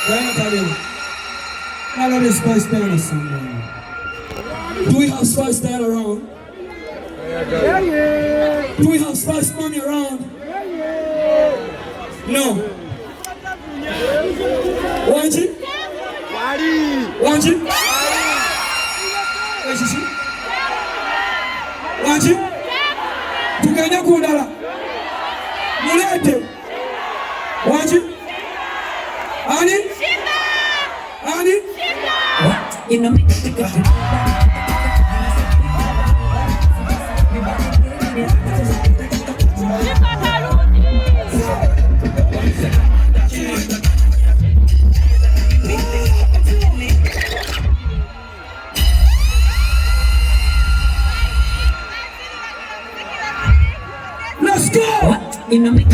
I love this Spice Down or something. Do we have Spice Down around? Yeah. Do we have Spice Money around? No. Want it? Want it? Want it? Tukanya kudala. Mulete. Want it? Ani? Ani? What? You know me. Let's go! What? You know me.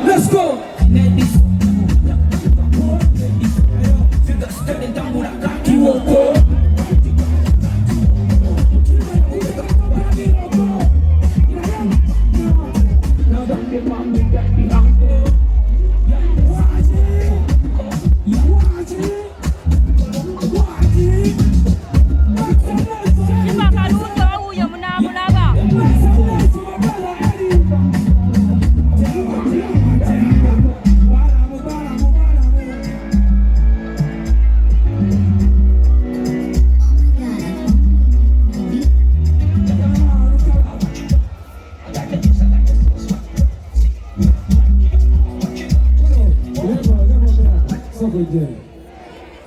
Let's go!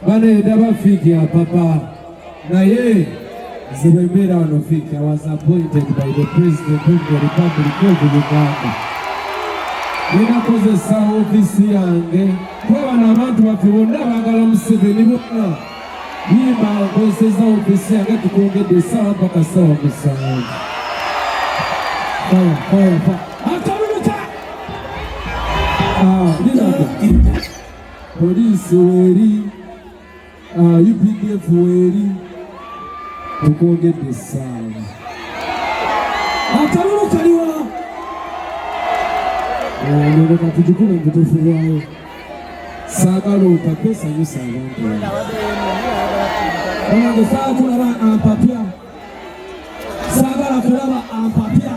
Bane daba fiki ya papa na ye zibemera wanofiki. I was appointed by the President of the Republic of Uganda. Nina koze sa ofisi yange kwa na abantu bafibonda bagala Museveni bonna yima koze za ofisi yange tukongede sawa mpaka sawa musanvu. Fire. Ataruta! Nina Police weri, UPDF weri, tukongede sawa. Ataruta liwa! Ndio kujikuna mtufu wao. Sagalo utapesa yusa abantu. Ona ngesaa kulaba ampapia. Sagala kulaba ampapia.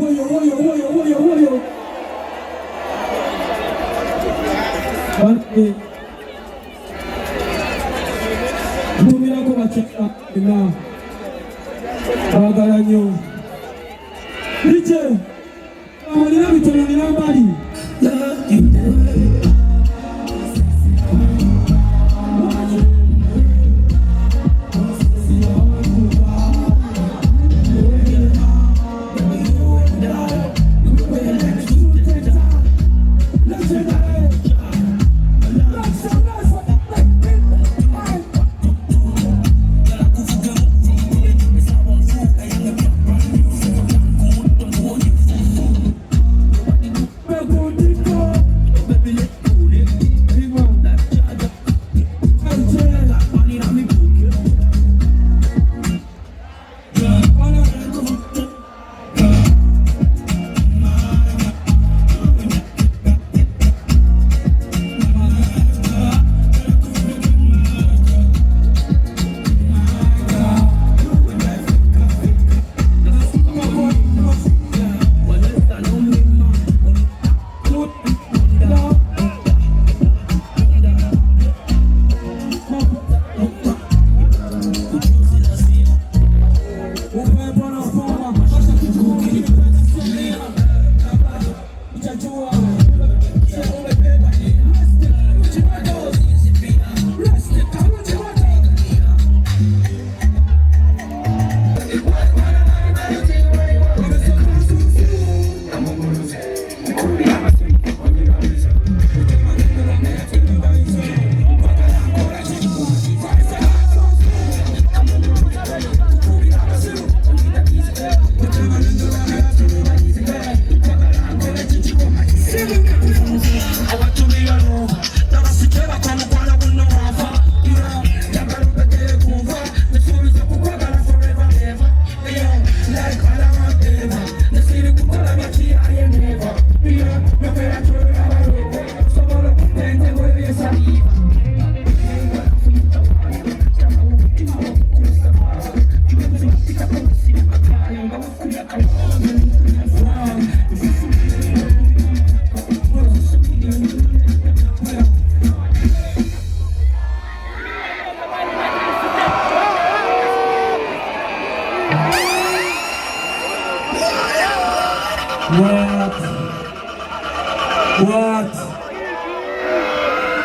Woyo. ina Ebaganye Ije Amolina bitono ninambali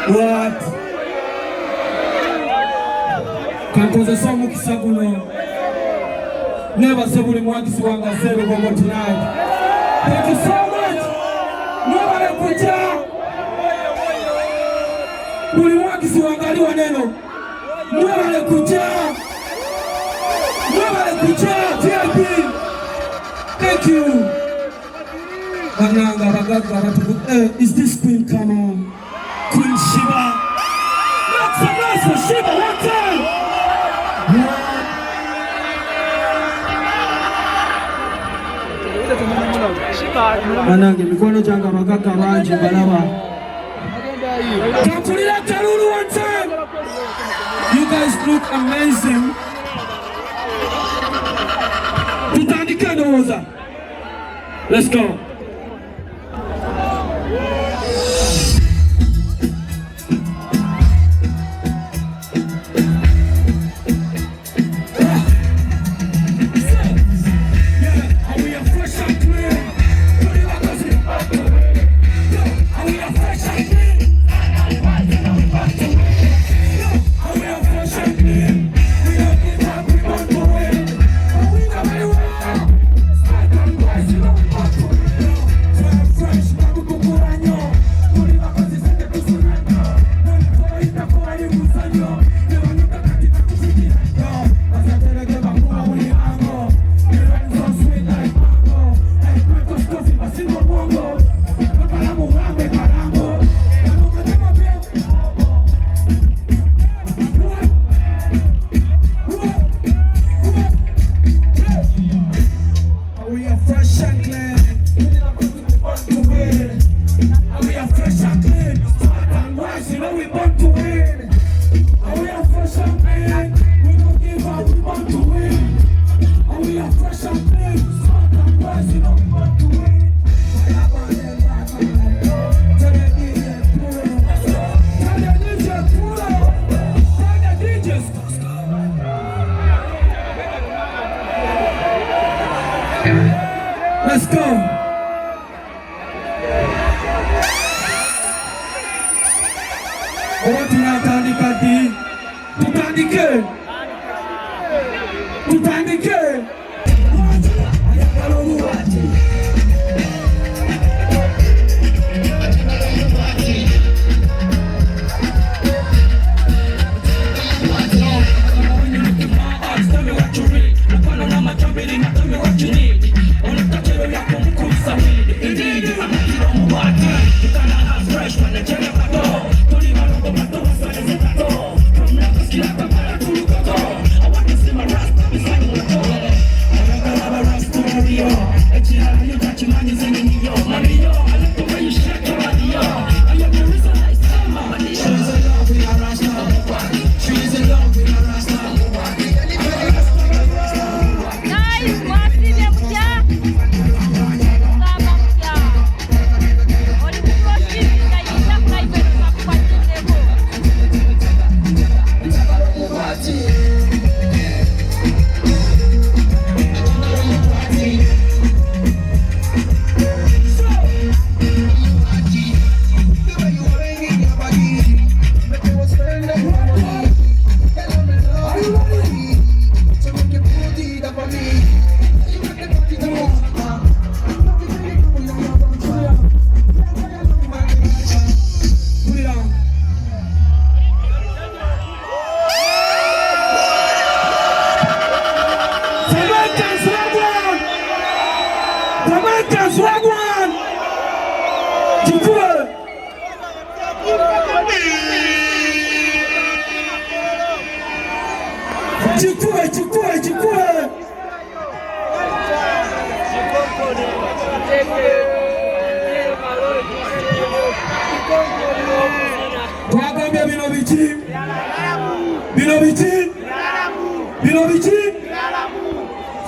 What? Kankoze somu kisaguno. Never say buli mwagisi wanga sebe gogo tonight. Thank you so much. Never kuja. Buli mwagisi wangaliwa neno. Never kuja. Never kuja. VIP. Thank you. Is this Queen? Come on. Queen Shebah. Make some noise for Shebah one time. Anange mikono changa makaka banji balaba. Kapulira Kalungi one time. You guys look amazing. Tutandike ndoza. Let's go. We are go. Oba tunatandika di. Tutandike. Tutandike.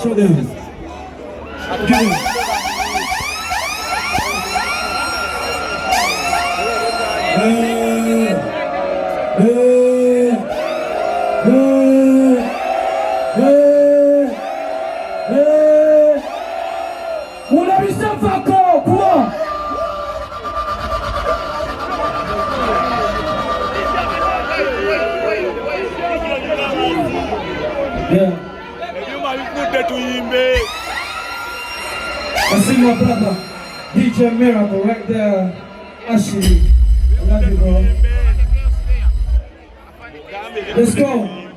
Show them. Yeah. I see my brother, DJ Miracle, right there. Ashley, I love you, bro. Let's go.